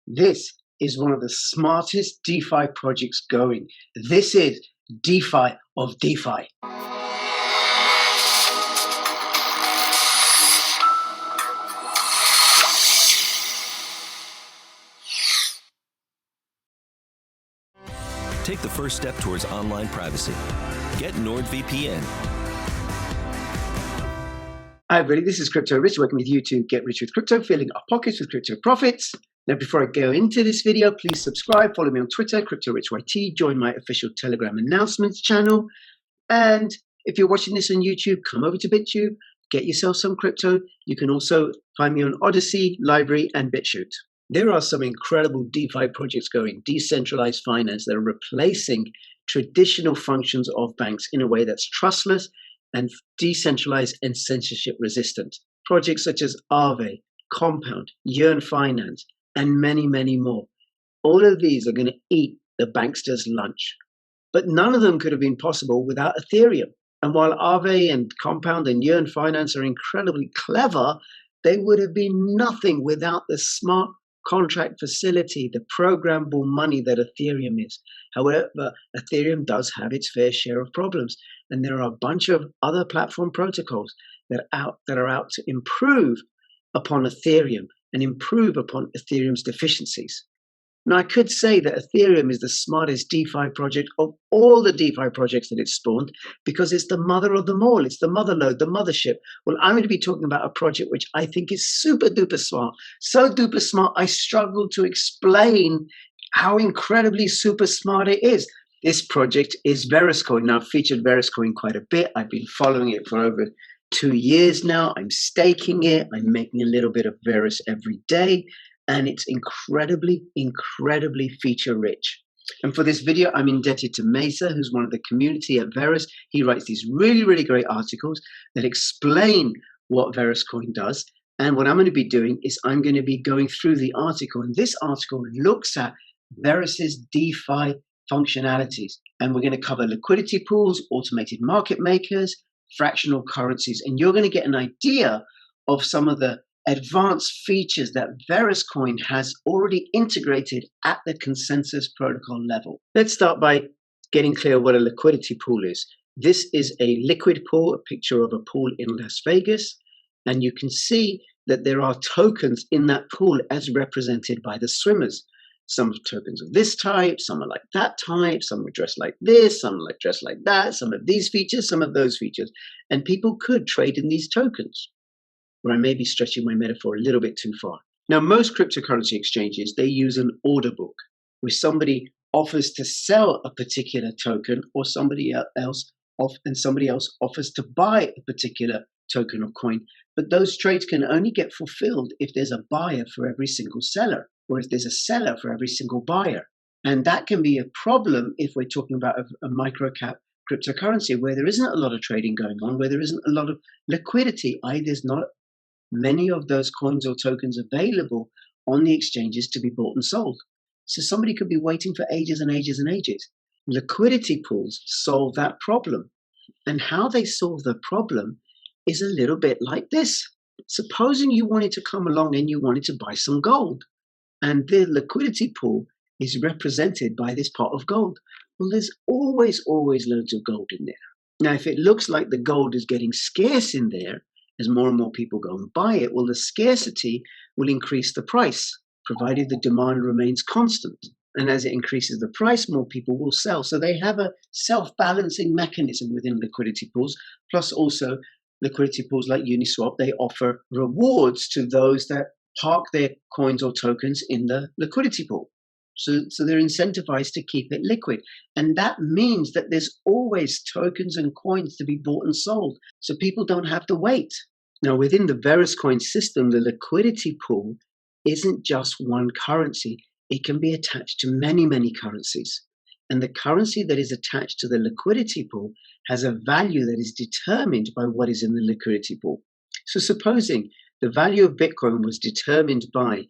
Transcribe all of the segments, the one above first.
This is one of the smartest DeFi projects going. This is DeFi of DeFi. Take the first step towards online privacy. Get NordVPN. Hi everybody, this is Crypto Rich, working with you to get rich with crypto, filling our pockets with crypto profits. Now, before I go into this video, please subscribe, follow me on Twitter, CryptoRichYT, join my official Telegram announcements channel. And if you're watching this on YouTube, come over to BitTube, get yourself some crypto. You can also find me on Odyssey, Library, and Bitchute. There are some incredible DeFi projects going, decentralized finance, that are replacing traditional functions of banks in a way that's trustless and decentralized and censorship resistant. Projects such as Aave, Compound, Yearn Finance, and many, many more. All of these are going to eat the banksters' lunch. But none of them could have been possible without Ethereum. And while Aave and Compound and Yearn Finance are incredibly clever, they would have been nothing without the smart contract facility, the programmable money that Ethereum is. However, Ethereum does have its fair share of problems. And there are a bunch of other platform protocols that are out to improve upon Ethereum and improve upon Ethereum's deficiencies. Now, I could say that Ethereum is the smartest DeFi project of all the DeFi projects that it's spawned because it's the mother of them all. It's the motherlode, the mothership. Well, I'm going to be talking about a project which I think is super duper smart. So duper smart, I struggle to explain how incredibly super smart it is. This project is Veruscoin. Now, I've featured Veruscoin quite a bit. I've been following it for over 2 years now. I'm staking it. I'm making a little bit of Verus every day. And it's incredibly, incredibly feature rich. And for this video, I'm indebted to Mesa, who's one of the community at Verus. He writes these really, really great articles that explain what Veruscoin does. And what I'm going to be doing is I'm going to be going through the article. And this article looks at Verus's DeFi functionalities. And we're going to cover liquidity pools, automated market makers, fractional currencies. And you're going to get an idea of some of the advanced features that Veruscoin has already integrated at the consensus protocol level. Let's start by getting clear what a liquidity pool is. This is a liquid pool, a picture of a pool in Las Vegas, and you can see that there are tokens in that pool as represented by the swimmers. Some tokens of this type, some are like that type, some are dressed like this, some are dressed like that, some have these features, some of those features, and people could trade in these tokens. Where I may be stretching my metaphor a little bit too far. Now, most cryptocurrency exchanges, they use an order book where somebody offers to sell a particular token or somebody else offers to buy a particular token or coin. But those trades can only get fulfilled if there's a buyer for every single seller or if there's a seller for every single buyer. And that can be a problem if we're talking about a micro-cap cryptocurrency where there isn't a lot of trading going on, where there isn't a lot of liquidity, there's not many of those coins or tokens available on the exchanges to be bought and sold. So somebody could be waiting for ages and ages and ages. Liquidity pools solve that problem. And how they solve the problem is a little bit like this. Supposing you wanted to come along and you wanted to buy some gold, and the liquidity pool is represented by this pot of gold. Well, there's always loads of gold in there. Now, if it looks like the gold is getting scarce in there, as more and more people go and buy it, well, the scarcity will increase the price, provided the demand remains constant. And as it increases the price, more people will sell. So they have a self-balancing mechanism within liquidity pools, plus also liquidity pools like Uniswap, they offer rewards to those that park their coins or tokens in the liquidity pool. So they're incentivized to keep it liquid. And that means that there's always tokens and coins to be bought and sold. So people don't have to wait. Now, within the Veruscoin system, the liquidity pool isn't just one currency. It can be attached to many, many currencies. And the currency that is attached to the liquidity pool has a value that is determined by what is in the liquidity pool. So supposing the value of Bitcoin was determined by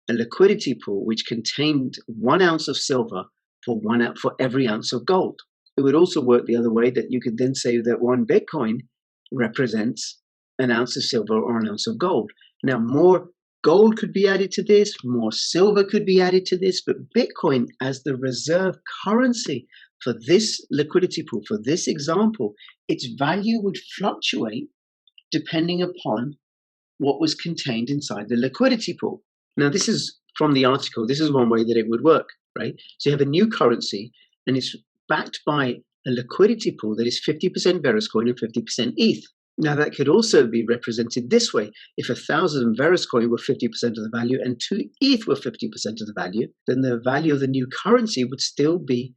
a liquidity pool which contained 1 ounce of silver for every ounce of gold. It would also work the other way, that you could then say that 1 Bitcoin represents an ounce of silver or an ounce of gold. Now, more gold could be added to this, more silver could be added to this, but Bitcoin as the reserve currency for this liquidity pool, for this example, its value would fluctuate depending upon what was contained inside the liquidity pool. Now, this is from the article. This is one way that it would work, right? So you have a new currency and it's backed by a liquidity pool that is 50% Veruscoin and 50% ETH. Now, that could also be represented this way. If 1,000 Veruscoin were 50% of the value and 2 ETH were 50% of the value, then the value of the new currency would still be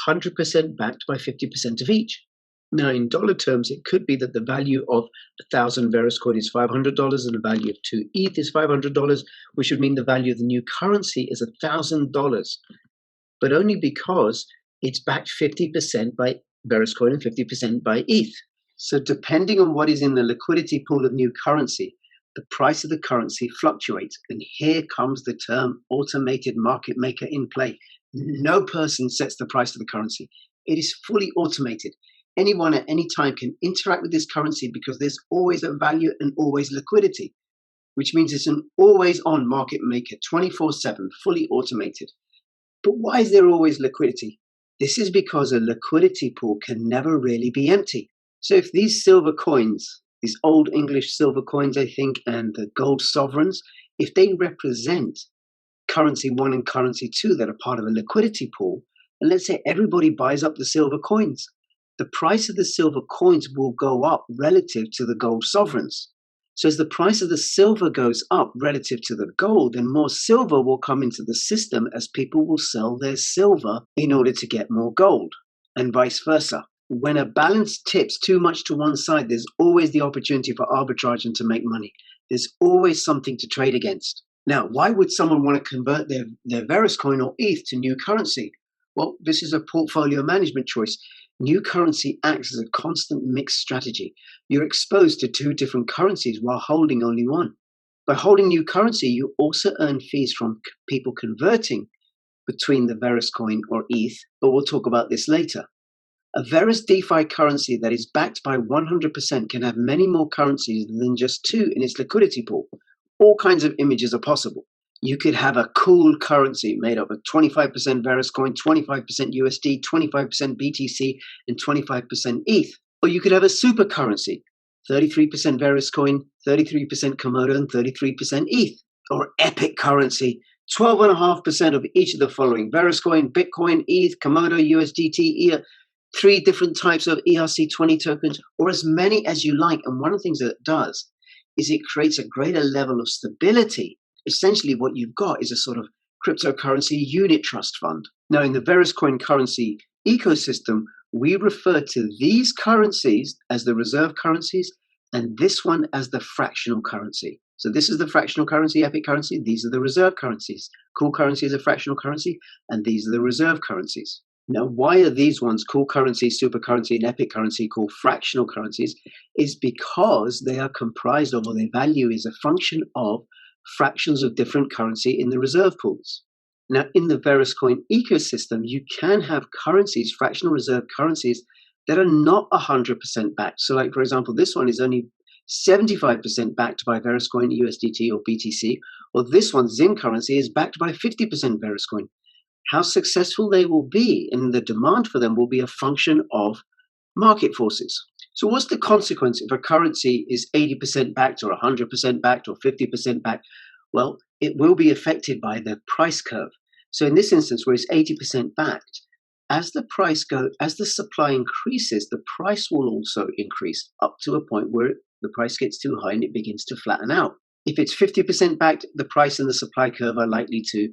100% backed by 50% of each. Now, in dollar terms, it could be that the value of 1,000 Veruscoin is $500 and the value of 2 ETH is $500, which would mean the value of the new currency is $1,000, but only because it's backed 50% by Veruscoin and 50% by ETH. So depending on what is in the liquidity pool of new currency, the price of the currency fluctuates. And here comes the term automated market maker in play. No person sets the price of the currency. It is fully automated. Anyone at any time can interact with this currency because there's always a value and always liquidity, which means it's an always on market maker, 24/7, fully automated. But why is there always liquidity? This is because a liquidity pool can never really be empty. So if these silver coins, these old English silver coins, I think, and the gold sovereigns, if they represent currency 1 and currency 2 that are part of a liquidity pool, and let's say everybody buys up the silver coins, the price of the silver coins will go up relative to the gold sovereigns. So as the price of the silver goes up relative to the gold, then more silver will come into the system as people will sell their silver in order to get more gold, and vice versa. When a balance tips too much to one side, there's always the opportunity for arbitrage and to make money. There's always something to trade against. Now, why would someone want to convert their Veruscoin or ETH to new currency? Well, this is a portfolio management choice. New currency acts as a constant mixed strategy. You're exposed to 2 different currencies while holding only one. By holding new currency, you also earn fees from people converting between the Veruscoin or ETH, but we'll talk about this later. A Verus DeFi currency that is backed by 100% can have many more currencies than just 2 in its liquidity pool. All kinds of images are possible. You could have a cool currency made up of 25% Veruscoin, 25% USD, 25% BTC, and 25% ETH. Or you could have a super currency, 33% Veruscoin, 33% Komodo, and 33% ETH. Or epic currency, 12.5% of each of the following: Veruscoin, Bitcoin, ETH, Komodo, USDT, 3 different types of ERC20 tokens, or as many as you like. And one of the things that it does is it creates a greater level of stability. Essentially, what you've got is a sort of cryptocurrency unit trust fund. Now, in the Veruscoin currency ecosystem, we refer to these currencies as the reserve currencies and this one as the fractional currency. So this is the fractional currency, epic currency. These are the reserve currencies. Cool currency is a fractional currency, and these are the reserve currencies. Now, why are these ones, cool currency, super currency, and epic currency, called fractional currencies? Is because they are comprised of, or their value is a function of, fractions of different currency in the reserve pools. Now, in the Veruscoin ecosystem, you can have currencies, fractional reserve currencies, that are not 100% backed. So, like, for example, this one is only 75% backed by Veruscoin, USDT, or BTC, or this one, Zim currency, is backed by 50% Veruscoin. How successful they will be and the demand for them will be a function of market forces. So what's the consequence if a currency is 80% backed or 100% backed or 50% backed? Well, it will be affected by the price curve. So in this instance, where it's 80% backed, as the supply increases, the price will also increase up to a point where the price gets too high and it begins to flatten out. If it's 50% backed, the price and the supply curve are likely to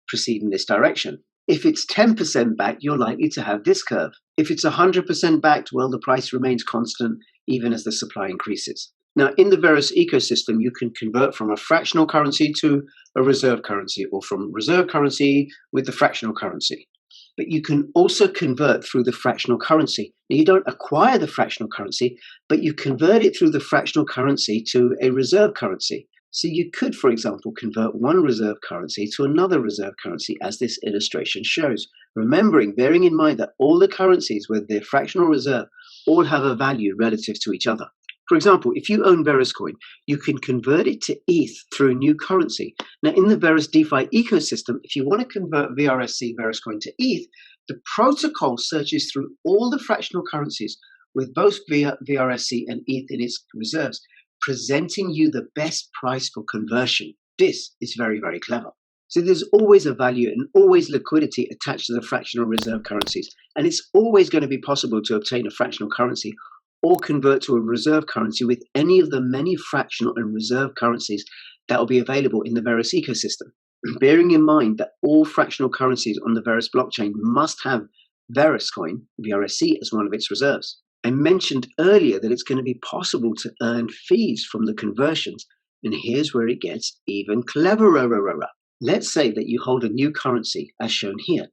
proceed in this direction. If it's 10% backed, you're likely to have this curve. If it's 100% backed, well, the price remains constant even as the supply increases. Now, in the Verus ecosystem, you can convert from a fractional currency to a reserve currency, or from reserve currency with the fractional currency. But you can also convert through the fractional currency. Now, you don't acquire the fractional currency, but you convert it through the fractional currency to a reserve currency. So you could, for example, convert one reserve currency to another reserve currency, as this illustration shows. Bearing in mind that all the currencies with their fractional reserve all have a value relative to each other. For example, if you own Veruscoin, you can convert it to ETH through a new currency. Now, in the Verus DeFi ecosystem, if you want to convert VRSC Veruscoin to ETH, the protocol searches through all the fractional currencies with both VRSC and ETH in its reserves, presenting you the best price for conversion. This is very, very clever. So there's always a value and always liquidity attached to the fractional reserve currencies. And it's always going to be possible to obtain a fractional currency or convert to a reserve currency with any of the many fractional and reserve currencies that will be available in the Verus ecosystem. Bearing in mind that all fractional currencies on the Verus blockchain must have Veruscoin, VRSC, as one of its reserves. I mentioned earlier that it's going to be possible to earn fees from the conversions, and here's where it gets even cleverer. Let's say that you hold a new currency, as shown here.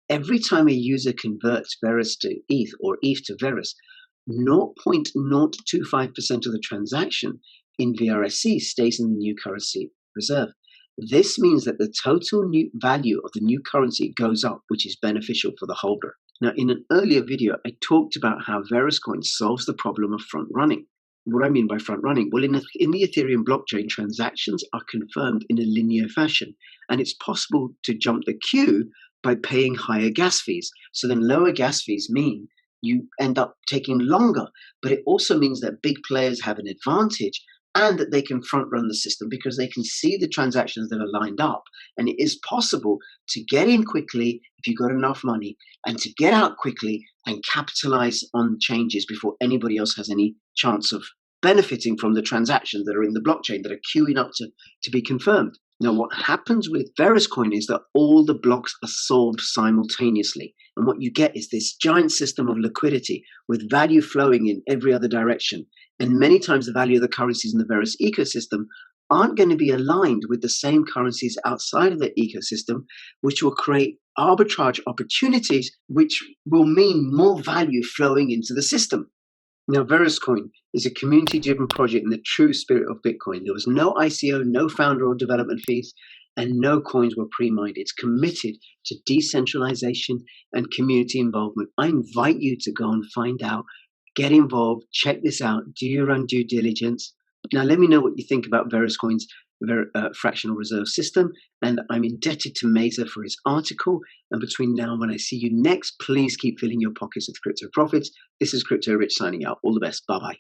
Every time a user converts Verus to ETH or ETH to Verus, 0.025% of the transaction in VRSC stays in the new currency reserve. This means that the total new value of the new currency goes up, which is beneficial for the holder. Now, in an earlier video, I talked about how Veruscoin solves the problem of front running. What I mean by front running? Well, in the Ethereum blockchain, transactions are confirmed in a linear fashion, and it's possible to jump the queue by paying higher gas fees. So then lower gas fees mean you end up taking longer, but it also means that big players have an advantage and that they can front run the system because they can see the transactions that are lined up. And it is possible to get in quickly if you've got enough money and to get out quickly and capitalize on changes before anybody else has any chance of benefiting from the transactions that are in the blockchain that are queuing up to be confirmed. Now, what happens with Veruscoin is that all the blocks are solved simultaneously. And what you get is this giant system of liquidity with value flowing in every other direction. And many times the value of the currencies in the Verus ecosystem aren't going to be aligned with the same currencies outside of the ecosystem, which will create arbitrage opportunities, which will mean more value flowing into the system. Now, Veruscoin is a community-driven project in the true spirit of Bitcoin. There was no ICO, no founder or development fees, and no coins were pre-mined. It's committed to decentralization and community involvement. I invite you to go and find out, get involved, check this out, do your own due diligence. Now, let me know what you think about Veruscoin's fractional reserve system, and I'm indebted to Mesa for his article. And between now and when I see you next, please keep filling your pockets with crypto profits. This is Crypto Rich signing out. All the best. Bye-bye.